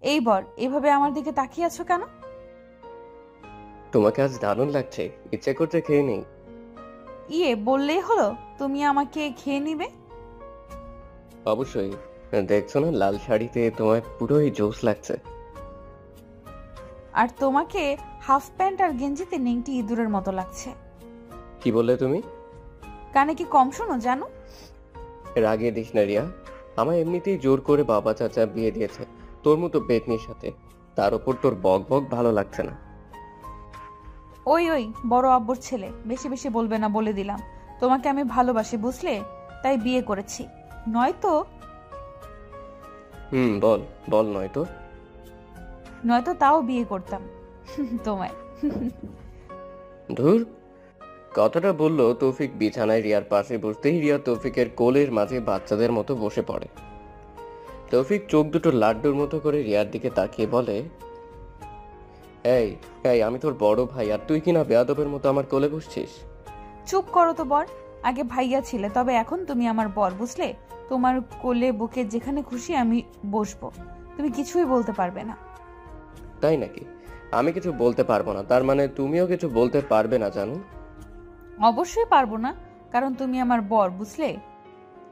এইবার এভাবে আমার দিকে তাকিয়ে আছো কেন? তোমাকে আজ দারুণ লাগছে, ইচ্ছে করছে খেয়ে নেই। বললেই হলো তুমি আমাকে খেয়ে নিবে? অবশ্যই। দেখছো না লাল শাড়িতে তোমায় পুরোই জোস লাগছে। আর তোমাকে হাফ প্যান্ট আর গেঞ্জিতে নেংটি ইঁদুরের মতো লাগছে। কি বললে তুমি? কানে কি কম শোনো জানো? রাগিয়ে দিস না রিয়া। আমায় এমনিতেই জোর করে বাবা চাচা বিয়ে দিয়েছে তোর মতো পেতনির সাথে, তার উপর তোর বক বক ভালো লাগছে না। ওই বড় আব্বুর ছেলে, বেশি বেশি বলবে না বলে দিলাম। তোমাকে আমি ভালোবাসি বুঝলে, তাই বিয়ে করেছি। নয়তো বল বল। নয়তো? নয়তো তাও বিয়ে করতাম তোমায়। ধুর। কথাটা বললো তৌফিক বিছানায় রিয়ার পাশে বসতেই রিয়া তৌফিকের কোলের মাঝে বাচ্চাদের মতো বসে পড়ে। তৌফিক চোখ দুটো লাড্ডুর মতো করে রিয়ার দিকে তাকিয়ে বলে, এই এই আমি তোর বড় ভাই আর তুই কিনা বেয়াদবের মতো আমার কোলে বসছিস? চুপ করো তো বর। আগে ভাইয়া ছিলে, তবে এখন তুমি আমার বর বুঝলে। তোমার কোলে বুকে যেখানে খুশি আমি বসবো, তুমি কিছুই বলতে পারবে না। তাই নাকি? আমি কিছু বলতে পারবো না তার মানে তুমিও কিছু বলতে পারবে না জানো? অবশ্যই পারবো না, কারণ তুমি আমার বর বুঝলে।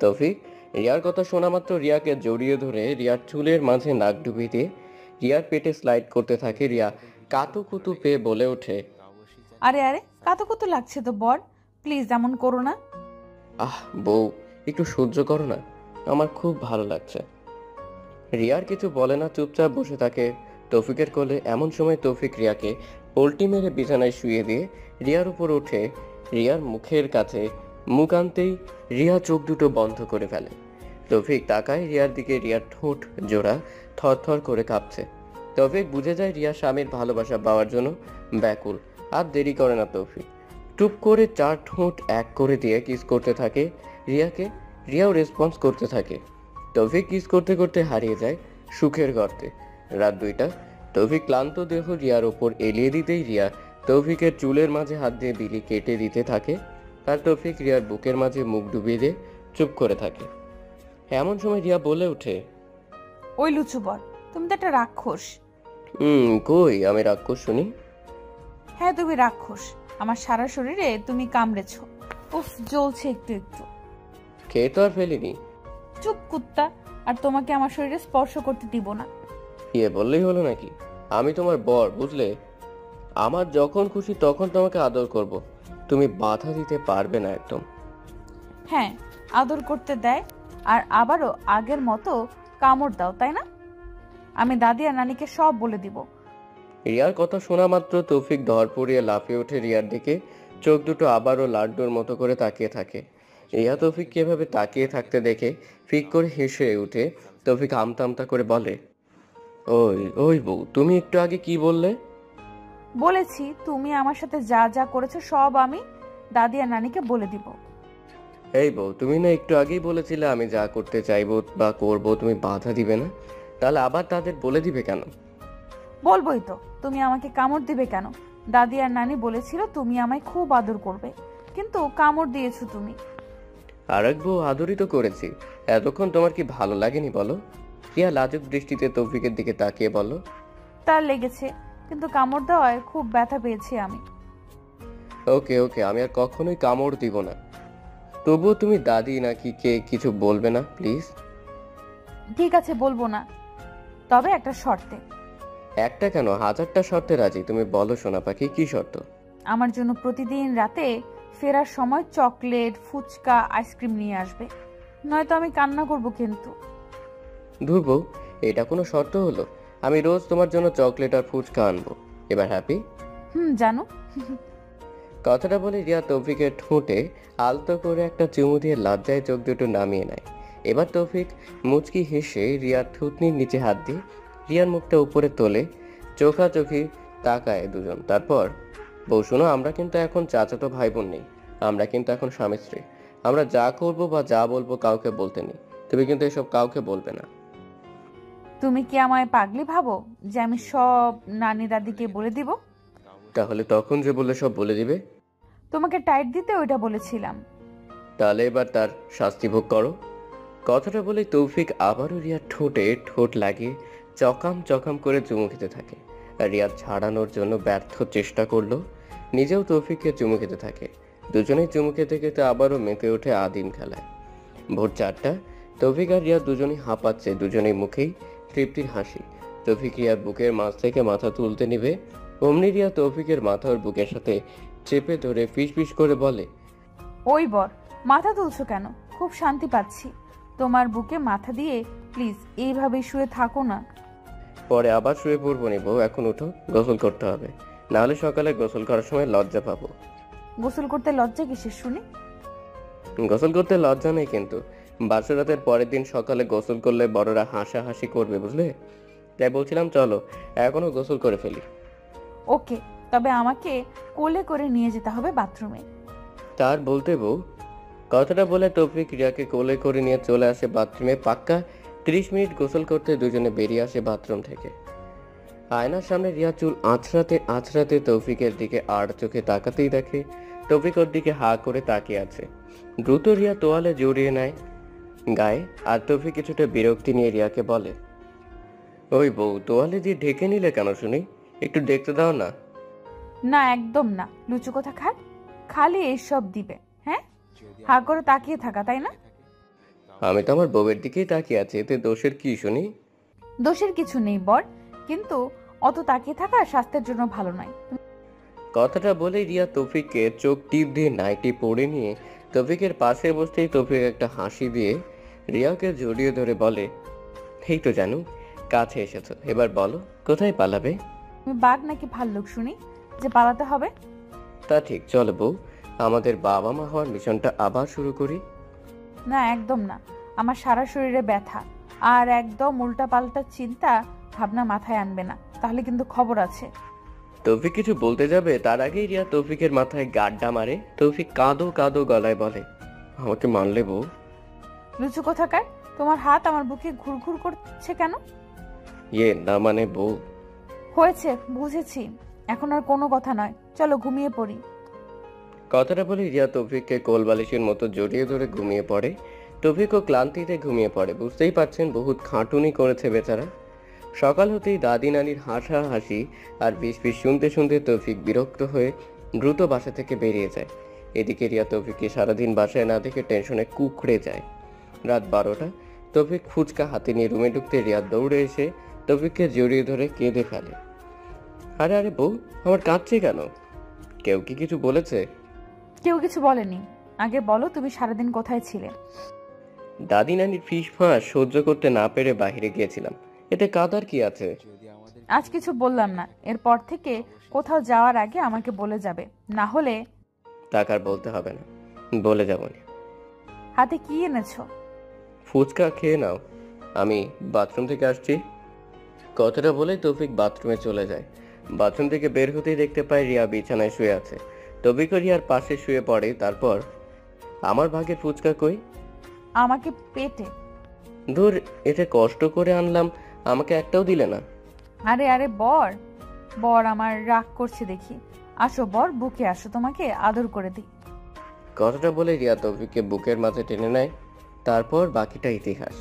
তৌফিক রিয়ার কথা শোনা মাত্র রিয়াকে জড়িয়ে ধরে রিয়ার চুলের মাঝে নাক ডুবিয়ে দিয়ে রিয়ার পেটে স্লাইড করতে থাকে। রিয়া কাতুকুতু পেয়ে বলে ওঠে, আরে আরে, কাতুকুতু লাগছে তো বর, প্লিজ এমন করো না। আহ বউ, একটু সহ্য করো না, আমার খুব ভালো লাগছে। রিয়ার কিছু বলে না, চুপচাপ বসে থাকে তৌফিকের কোলে। এমন সময় তৌফিক রিয়াকে পল্টি মেরে বিছানায় শুয়ে দিয়ে রিয়ার উপর উঠে রিয়ার মুখের কাছে মুখ আনতেই রিয়া চোখ দুটো বন্ধ করে ফেলে। তৌফিক তাকায় রিয়ার দিকে, রিয়ার ঠোঁট জোড়া থরথর করে কাঁপছে। তৌফিক বুঝে যায় রিয়া স্বামীর ভালোবাসা পাওয়ার জন্য ব্যাকুল। আর দেরি করে না তৌফিক, টুপ করে চার ঠোঁট এক করে দিয়ে কিস করতে থাকে রিয়াকে। রিয়াও রেসপন্স করতে থাকে। তৌফিক কিস করতে করতে হারিয়ে যায় সুখের গর্তে। রাত 2টা। তৌফিক ক্লান্ত দেহ রিয়ার ওপর এলিয়ে দিতেই রিয়া তৌফিকের চুলের মাঝে হাত দিয়ে বিলি কেটে দিতে থাকে। আর তৌফিক রিয়ার বুকের মাঝে মুখ ডুবিয়ে দিয়ে চুপ করে থাকে। এমন সময় রিয়া বলে ওঠে, ওই লুচু বর, তুমি তো একটা রাক্ষস। কই আমি রাক্ষস শুনি? হ্যাঁ তুমি রাক্ষস, আমার সারা শরীরে তুমি কামড়েছো। উফ, জ্বলছে একটু একটু। খেয়ে তো আর ফেলিনি। চুপ কুত্তা, আর তোমাকে আমার শরীরে স্পর্শ করতে দিব না। বললেই হলো নাকি? আমি তোমার বর বুঝলে, আমার যখন খুশি তখন তোমাকে আদর করব, তুমি বাধা দিতে পারবে না একদম। হ্যাঁ, আদর করতে দেয়, আর আবারও আগের মতো কামড় দাও, তাই না? আমি দাদি আর নানিকে সব বলে দিব। রিয়ার কথা শোনা মাত্র তৌফিক ধর পড়িয়ে লাফিয়ে ওঠে রিয়ার দিকে। চোখ দুটো আবারও লাড্ডুর মতো করে তাকিয়ে থাকে। রিয়া তৌফিককে এভাবে তাকিয়ে থাকতে দেখে ফিক করে হেসে উঠে তৌফিক আমতা আমতা করে বলে, ওই ওই বউ, তুমি একটু আগে কি বললে? বলেছি তুমি আমার সাথে যা যা করেছো সব আমি দাদি আর নানিকে বলে দিব। এই বউ, তুমি না একটু আগেই বলেছিলে আমি যা করতে চাইবো বা করবো তুমি বাধা দিবে না, তাহলে আবার তাদের বলে দিবে কেন? বলবোই তো, তুমি আমাকে কামড় দিবে কেন? দাদি আর নানি বলেছিল তুমি আমায় খুব আদর করবে, কিন্তু কামড় দিয়েছো তুমি। আর এক বউ আদরই তো করেছি। এতক্ষণ তোমার কি ভালো লাগেনি বলো? রিয়া লাজুক দৃষ্টিতে তৌফিকের দিকে তাকিয়ে বলো, তার লেগেছে, কিন্তু কামড় দেওয়ায় খুব ব্যথা পেয়েছি আমি। ওকে ওকে, আমি আর কখনোই কামড় দিব না। তবুও তুমি দাদি নাকি কে কিছু বলবে না প্লিজ? ঠিক আছে, বলবো না, তবে একটা শর্তে। একটা কেন, হাজারটা শর্তে রাজি। তুমি বলো সোনা পাখি, কি শর্ত? আমার জন্য প্রতিদিন রাতে ফেরার সময় চকলেট, ফুচকা, আইসক্রিম নিয়ে আসবে, নয়তো আমি কান্না করব কিন্তু। ধুর বউ, এটা কোনো শর্ত হলো? আমি রোজ তোমার জন্য চকলেট আর ফুচকা আনবো। এবার হ্যাপি? জানো। কথাটা বলে রিয়া তৌফিকের ঠোঁটে আলতো করে একটা চুমু দিয়ে লজ্জায় চোখ দুটো নামিয়ে নেয়। এবার তৌফিক মুচকি হেসে রিয়ার থুতনির নিচে হাত দিয়ে রিয়ার মুখটা উপরে তোলে। চোখাচোখি তাকায় দুজন। তারপর, বউ শোনো, আমরা কিন্তু এখন চাচাতো ভাই বোন নেই, আমরা কিন্তু এখন স্বামী স্ত্রী। আমরা যা করবো বা যা বলবো কাউকে বলতে নেই, তুমি কিন্তু এসব কাউকে বলবে না। তুমি কি আমায় পাগলি ভাবো যে আমি সব নানি দাদিকে বলে দিব? তাহলে তখন যে বললে সব বলে দিবে? তোমাকে টাইট দিতে ওইটা বলেছিলাম। তাহলে এবার তার শাস্তি ভোগ করো। কথাটা বলে তৌফিক আবারও রিয়ার ঠোঁটে ঠোঁট লাগিয়ে চকাম চকাম করে চুমু খেতে থাকে। রিয়াদ ছাড়ানোর জন্য ব্যর্থ চেষ্টা করলো, নিজেও তৌফিককে চুমু খেতে থাকে। দুজনেই চুমু খেতে খেতে আবারও মেতে ওঠে আদিম খেলায়। ভোর 4টা, তৌফিক আর রিয়াদ দুজনেই হাঁপাচ্ছে, দুজনেই মুখেই তৃপ্তির হাসি। তৌফিক রিয়ার বুকের মাঝ থেকে মাথা তুলতে নিবে, অমনি রিয়া তৌফিকের মাথা ওর বুকের সাথে চেপে ধরে ফিস ফিস করে বলে, ওই বর, মাথা তুলছো কেন? খুব শান্তি পাচ্ছি তোমার বুকে মাথা দিয়ে। প্লিজ এইভাবেই শুয়ে থাকো না। পরে আবার শুয়ে পড়বো নি বউ, এখন উঠো, গোসল করতে হবে, নাহলে সকালে গোসল করার সময় লজ্জা পাবো। গোসল করতে লজ্জা কিসের শুনি? গোসল করতে লজ্জা নেই, কিন্তু বাসরাতের পরের দিন সকালে গোসল করলে বড়রা হাসাহাসি করবে, বুঝলে? তাই বলছিলাম চলো এখনো গোসল করে ফেলি। ওকে, তবে আমাকে কোলে করে নিয়ে যেতে হবে বাথরুমে। তার বলতে বউ। কথাটা বলে তৌফিক রিয়াকে কোলে করে নিয়ে চলে আসে বাথরুমে। পাক্কা 30 মিনিট গোসল করতে দুজনে বেরিয়ে আসে বাথরুম থেকে। আয়নার সামনে রিয়া চুল আঁচড়াতে আঁচড়াতে তৌফিকের দিকে আড় চোখে তাকাতেই দেখে তৌফিক ওর দিকে হা করে তাকিয়ে আছে। দ্রুত রিয়া তোয়ালে জড়িয়ে নেয় গায়ে, আর তৌফিক কিছুটা বিরক্তি নিয়ে রিয়াকে বলে, ওই বউ, তোয়ালে দিয়ে ঢেকে নিলে কেন শুনি? একটু দেখতে দাও না। না, একদম না। লুচু কথা খায়, খালি এইসব দিবে। হ্যাঁ, হা করে তাকিয়ে থাকা, তাই না? আমি তো আমার বউয়ের দিকেই তাকিয়ে আছি, এতে দোষের কি শুনি? দোষের কিছু নেই বর, কিন্তু অত তাকিয়ে থাকা স্বাস্থ্যের জন্য ভালো নয়। কথাটা বলে রিয়া তৌফিককে চোখ টিপ দিয়ে নাইটি পরে নিয়ে তৌফিকের পাশে বসতেই তৌফিক একটা হাসি দিয়ে রিয়াকে জড়িয়ে ধরে বলে, এই তো জানু, কাছে এসেছো, এবার বলো কোথায় পালাবে? তুমি বাঘ নাকি ভাল্লুক শুনি যে পালাতে হবে? তা ঠিক, চলো বউ, আমাদের বাবা মা হওয়ার মিশনটা আবার শুরু করি। না, একদম না। আমার সারা শরীরে ব্যথা, আর একদম উল্টাপাল্টা চিন্তা ভাবনা মাথায় আনবে না, তাহলে কিন্তু খবর আছে। তৌফিক কিছু বলতে যাবে, তার আগেই রিয়া তৌফিকের মাথায় গাড্ডা মারে। তৌফিক কাঁদো কাঁদো গলায় বলে, আমাকে মানলে বউ? লুচু কোথাকার, তোমার হাত আমার বুকে ঘুরঘুর করছে কেন? না মানে বউ। হয়েছে, বুঝেছি, এখন আর কোনো কথা নয়, চলো ঘুমিয়ে পড়ি। কথাটা বলে রিয়া তৌফিককে কোলবালিশের মতো জড়িয়ে ধরে ঘুমিয়ে পড়ে। তৌফিকও ক্লান্তিতে ঘুমিয়ে পড়ে। বুঝতেই পারছেন বহুত খাটুনি করেছে বেচারা। সকাল হতেই দাদি নানির হাসাহাসি আর ফিস শুনতে শুনতে তৌফিক বিরক্ত হয়ে দ্রুত বাসা থেকে বেরিয়ে যায়। এদিকে রিয়া তৌফিককে সারাদিন বাসায় না দেখে টেনশনে কুঁকড়ে যায়। রাত 12টা, তৌফিক ফুচকা হাতে নিয়ে রুমে ঢুকতে রিয়া দৌড়ে এসে তৌফিককে জড়িয়ে ধরে কেঁদে ফেলে। আরে আরে বউ, আমার কাঁদছে কেন? কেউ কি কিছু বলেছে? কেউ কিছু বলেনি। আগে বলো, তুমি সারাদিন কোথায় ছিলে? দাদি নানির ফিসফাস সহ্য করতে না পেরে বাইরে গিয়েছিলাম, এতে কাঁদার কি আছে? আজ কিছু বললাম না, এরপর থেকে কোথাও যাওয়ার আগে আমাকে বলে যাবে, না হলে। টাকার বলতে হবে না, বলে যাব না। হাতে কি এনেছো? ফুচকা খেয়ে নাও, আমি বাথরুম থেকে আসছি। কথাটা বলে তৌফিক বাথরুমে চলে যায়। বাথরুম থেকে বের হতেই দেখতে পায় রিয়া বিছানায় শুয়ে আছে। তৌফিক রিয়ার পাশে শুয়ে পড়ে। তারপর, আমার ভাগের ফুচকা কই? আমাকে পেটে। ধুর, এটা কষ্ট করে আনলাম, আমাকে একটাও দিলে না। আরে আরে বর, বর আমার রাগ করছে দেখি। আসো বর, বুকে আসো, তোমাকে আদর করে দিই। কথাটা বলে রিয়া তৌফিককে বুকের মাঝে টেনে নেয়। তারপর বাকিটা ইতিহাস।